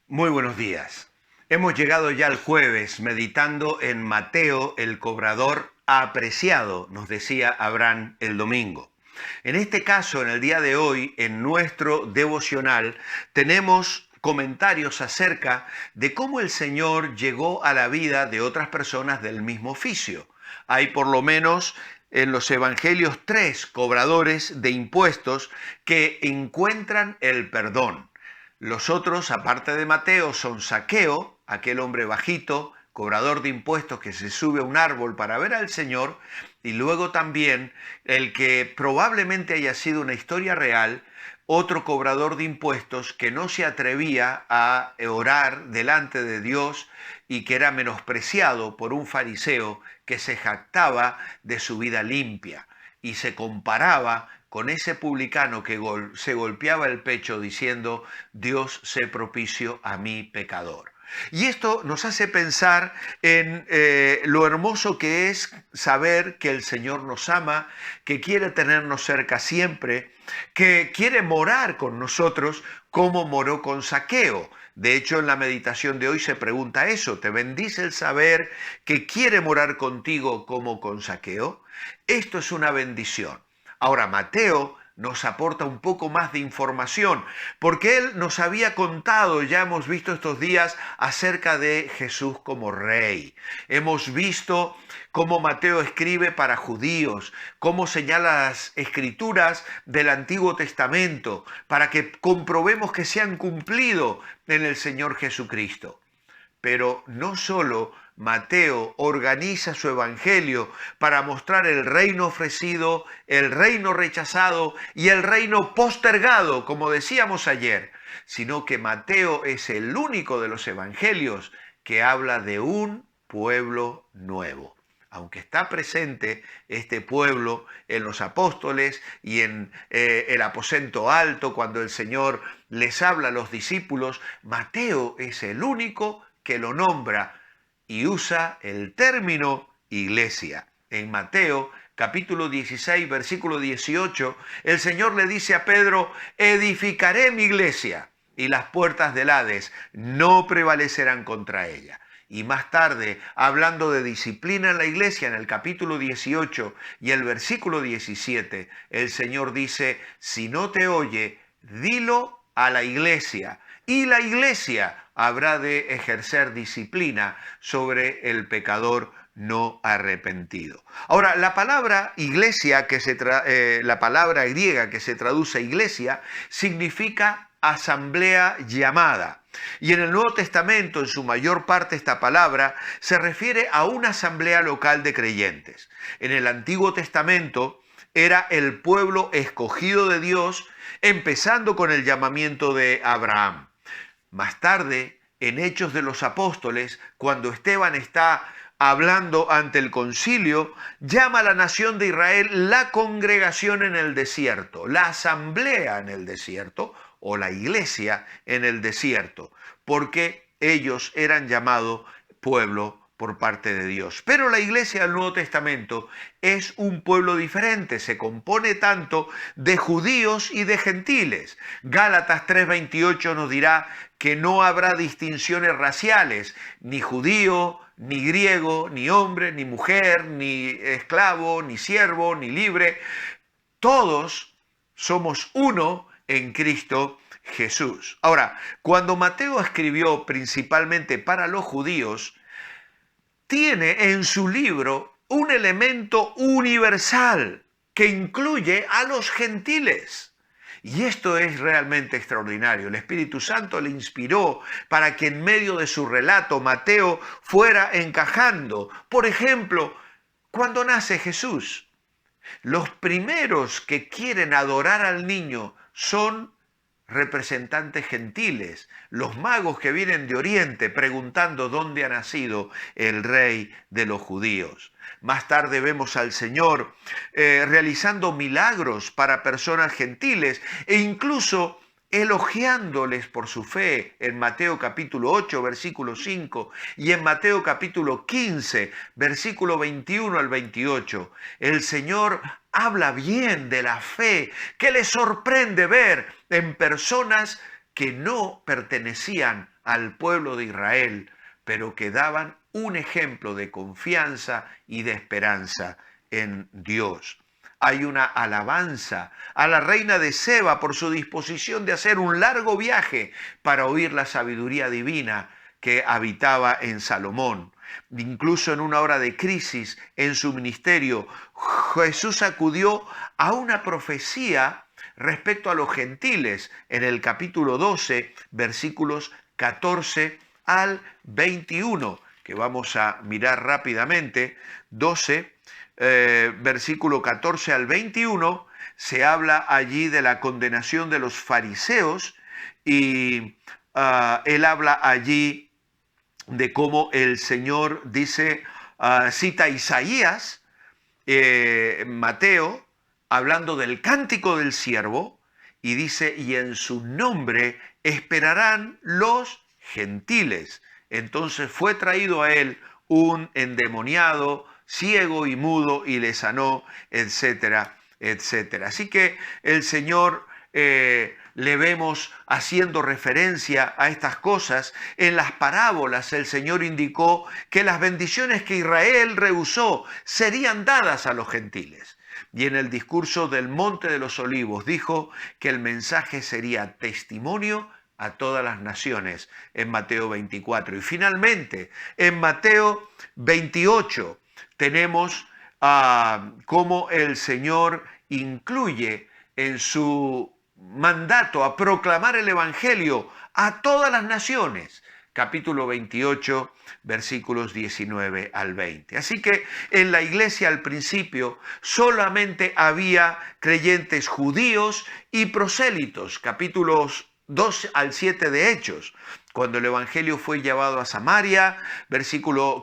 Muy buenos días. Hemos llegado ya al jueves meditando en Mateo, el cobrador apreciado, nos decía Abraham el domingo. En este caso, en el día de hoy, en nuestro devocional, tenemos comentarios acerca de cómo el Señor llegó a la vida de otras personas del mismo oficio. Hay por lo menos en los evangelios 3 cobradores de impuestos que encuentran el perdón. Los otros, aparte de Mateo, son Zaqueo, aquel hombre bajito, cobrador de impuestos que se sube a un árbol para ver al Señor, y luego también el que probablemente haya sido una historia real, otro cobrador de impuestos que no se atrevía a orar delante de Dios y que era menospreciado por un fariseo que se jactaba de su vida limpia y se comparaba con ese publicano que se golpeaba el pecho diciendo, Dios sé propicio a mi pecador. Y esto nos hace pensar en lo hermoso que es saber que el Señor nos ama, que quiere tenernos cerca siempre, que quiere morar con nosotros como moró con Zaqueo. De hecho, en la meditación de hoy se pregunta eso, ¿te bendice el saber que quiere morar contigo como con Zaqueo? Esto es una bendición. Ahora, Mateo nos aporta un poco más de información, porque él nos había contado, ya hemos visto estos días, acerca de Jesús como rey. Hemos visto cómo Mateo escribe para judíos, cómo señala las escrituras del Antiguo Testamento, para que comprobemos que se han cumplido en el Señor Jesucristo. Pero no solo Mateo organiza su evangelio para mostrar el reino ofrecido, el reino rechazado y el reino postergado, como decíamos ayer, sino que Mateo es el único de los evangelios que habla de un pueblo nuevo. Aunque está presente este pueblo en los apóstoles y en el aposento alto, cuando el Señor les habla a los discípulos, Mateo es el único que lo nombra y usa el término iglesia. En Mateo capítulo 16, versículo 18, el Señor le dice a Pedro, edificaré mi iglesia y las puertas del Hades no prevalecerán contra ella. Y más tarde, hablando de disciplina en la iglesia, en el capítulo 18 y el versículo 17, el Señor dice, si no te oye, dilo a la iglesia, y la iglesia habrá de ejercer disciplina sobre el pecador no arrepentido. Ahora, la palabra iglesia, la palabra griega que se traduce iglesia, significa asamblea llamada. Y en el Nuevo Testamento, en su mayor parte, esta palabra se refiere a una asamblea local de creyentes. En el Antiguo Testamento era el pueblo escogido de Dios, empezando con el llamamiento de Abraham. Más tarde, en Hechos de los Apóstoles, cuando Esteban está hablando ante el concilio, llama a la nación de Israel la congregación en el desierto, la asamblea en el desierto o la iglesia en el desierto, porque ellos eran llamados pueblo por parte de Dios. Pero la iglesia del Nuevo Testamento es un pueblo diferente, se compone tanto de judíos y de gentiles. Gálatas 3:28 nos dirá que no habrá distinciones raciales, ni judío, ni griego, ni hombre, ni mujer, ni esclavo, ni siervo, ni libre. Todos somos uno en Cristo Jesús. Ahora, cuando Mateo escribió principalmente para los judíos, tiene en su libro un elemento universal que incluye a los gentiles. Y esto es realmente extraordinario. El Espíritu Santo le inspiró para que en medio de su relato Mateo fuera encajando. Por ejemplo, cuando nace Jesús, los primeros que quieren adorar al niño son representantes gentiles, los magos que vienen de Oriente preguntando dónde ha nacido el rey de los judíos. Más tarde vemos al Señor realizando milagros para personas gentiles e incluso elogiándoles por su fe en Mateo capítulo 8, versículo 5 y en Mateo capítulo 15, versículo 21 al 28. El Señor habla bien de la fe que le sorprende ver en personas que no pertenecían al pueblo de Israel, pero que daban un ejemplo de confianza y de esperanza en Dios. Hay una alabanza a la reina de Seba por su disposición de hacer un largo viaje para oír la sabiduría divina que habitaba en Salomón. Incluso en una hora de crisis en su ministerio, Jesús acudió a una profecía respecto a los gentiles en el capítulo 12, versículos 14 al 21, que vamos a mirar rápidamente. 12, versículo 14 al 21, se habla allí de la condenación de los fariseos y él habla allí de cómo el Señor dice, cita a Isaías, Mateo, hablando del cántico del siervo, y dice, y en su nombre esperarán los gentiles. Entonces fue traído a él un endemoniado, ciego y mudo, y le sanó, etcétera, etcétera. Así que el Señor le vemos haciendo referencia a estas cosas. En las parábolas el Señor indicó que las bendiciones que Israel rehusó serían dadas a los gentiles. Y en el discurso del Monte de los Olivos dijo que el mensaje sería testimonio a todas las naciones en Mateo 24. Y finalmente, en Mateo 28 tenemos cómo el Señor incluye en su mandato a proclamar el Evangelio a todas las naciones. Capítulo 28, versículos 19 al 20. Así que en la iglesia al principio solamente había creyentes judíos y prosélitos. Capítulos 2 al 7 de Hechos. Cuando el Evangelio fue llevado a Samaria,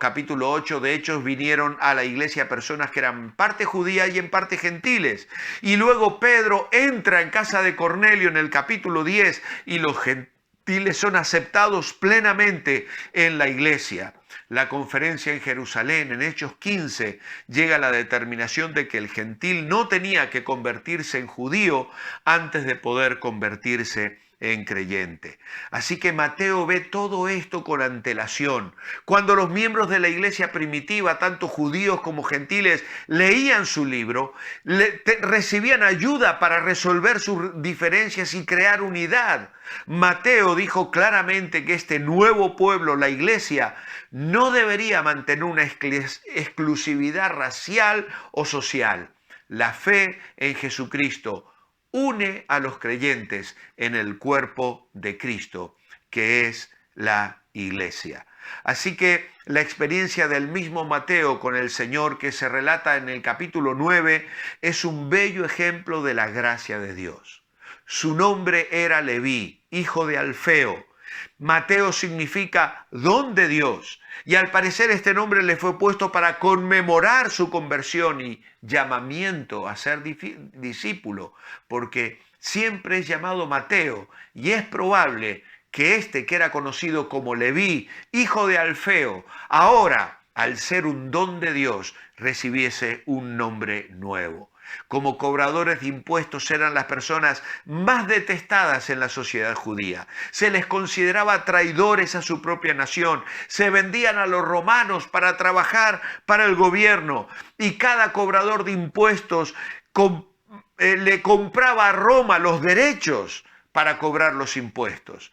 capítulo 8 de Hechos, vinieron a la iglesia personas que eran en parte judías y en parte gentiles. Y luego Pedro entra en casa de Cornelio en el capítulo 10 y los gentiles son aceptados plenamente en la iglesia. La conferencia en Jerusalén, en Hechos 15, llega a la determinación de que el gentil no tenía que convertirse en judío antes de poder convertirse en creyente. Así que Mateo ve todo esto con antelación. Cuando los miembros de la iglesia primitiva, tanto judíos como gentiles, leían su libro, recibían ayuda para resolver sus diferencias y crear unidad. Mateo dijo claramente que este nuevo pueblo, la iglesia, no debería mantener una exclusividad racial o social. La fe en Jesucristo une a los creyentes en el cuerpo de Cristo, que es la iglesia. Así que la experiencia del mismo Mateo con el Señor que se relata en el capítulo 9 es un bello ejemplo de la gracia de Dios. Su nombre era Leví, hijo de Alfeo. Mateo significa don de Dios, y al parecer este nombre le fue puesto para conmemorar su conversión y llamamiento a ser discípulo, porque siempre es llamado Mateo, y es probable que este que era conocido como Leví, hijo de Alfeo, ahora, al ser un don de Dios, recibiese un nombre nuevo. Como cobradores de impuestos eran las personas más detestadas en la sociedad judía. Se les consideraba traidores a su propia nación. Se vendían a los romanos para trabajar para el gobierno. Y cada cobrador de impuestos le compraba a Roma los derechos para cobrar los impuestos.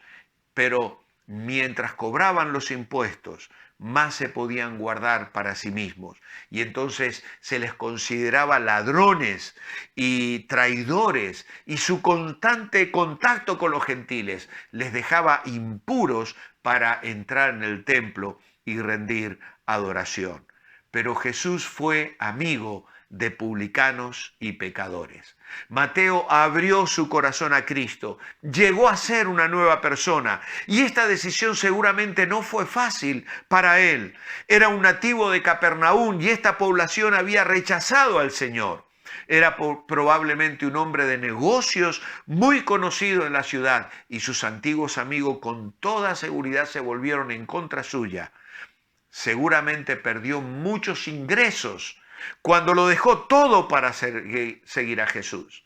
Pero mientras cobraban los impuestos, más se podían guardar para sí mismos. Y entonces se les consideraba ladrones y traidores, y su constante contacto con los gentiles les dejaba impuros para entrar en el templo y rendir adoración. Pero Jesús fue amigo de publicanos y pecadores. Mateo abrió su corazón a Cristo, llegó a ser una nueva persona, y esta decisión seguramente no fue fácil para él. Era un nativo de Capernaum y esta población había rechazado al Señor. Era probablemente un hombre de negocios muy conocido en la ciudad, y sus antiguos amigos con toda seguridad se volvieron en contra suya. Seguramente perdió muchos ingresos cuando lo dejó todo para seguir a Jesús.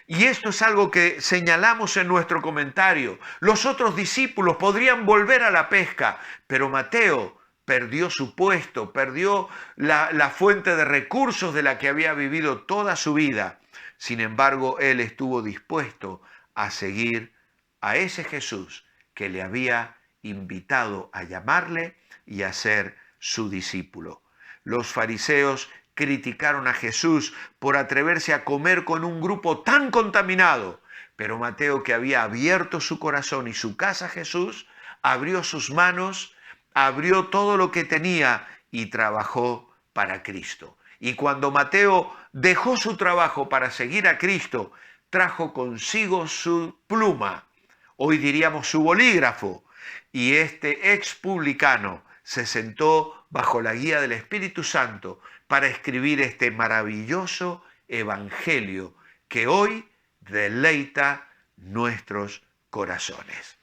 Y esto es algo que señalamos en nuestro comentario. Los otros discípulos podrían volver a la pesca, pero Mateo perdió su puesto, perdió la fuente de recursos de la que había vivido toda su vida. Sin embargo, él estuvo dispuesto a seguir a ese Jesús que le había invitado a llamarle y a ser su discípulo. Los fariseos criticaron a Jesús por atreverse a comer con un grupo tan contaminado, pero Mateo, que había abierto su corazón y su casa a Jesús, abrió sus manos, abrió todo lo que tenía y trabajó para Cristo. Y cuando Mateo dejó su trabajo para seguir a Cristo, trajo consigo su pluma, hoy diríamos su bolígrafo, y este ex publicano se sentó bajo la guía del Espíritu Santo para escribir este maravilloso evangelio que hoy deleita nuestros corazones.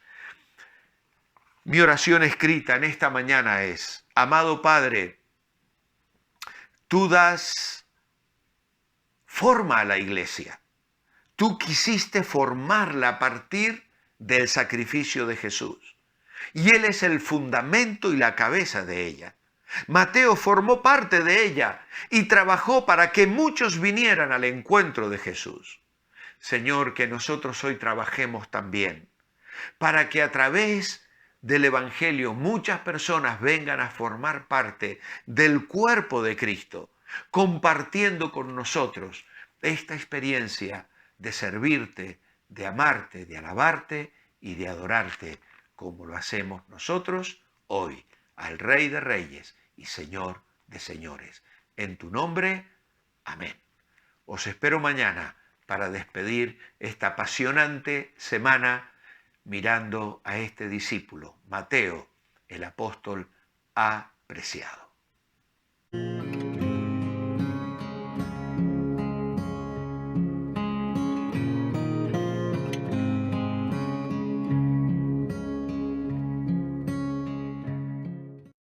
Mi oración escrita en esta mañana es: amado Padre, tú das forma a la iglesia. Tú quisiste formarla a partir del sacrificio de Jesús. Y Él es el fundamento y la cabeza de ella. Mateo formó parte de ella y trabajó para que muchos vinieran al encuentro de Jesús. Señor, que nosotros hoy trabajemos también, para que a través del Evangelio muchas personas vengan a formar parte del cuerpo de Cristo, compartiendo con nosotros esta experiencia de servirte, de amarte, de alabarte y de adorarte, como lo hacemos nosotros hoy, al Rey de Reyes y Señor de Señores. En tu nombre, amén. Os espero mañana para despedir esta apasionante semana mirando a este discípulo, Mateo, el apóstol apreciado.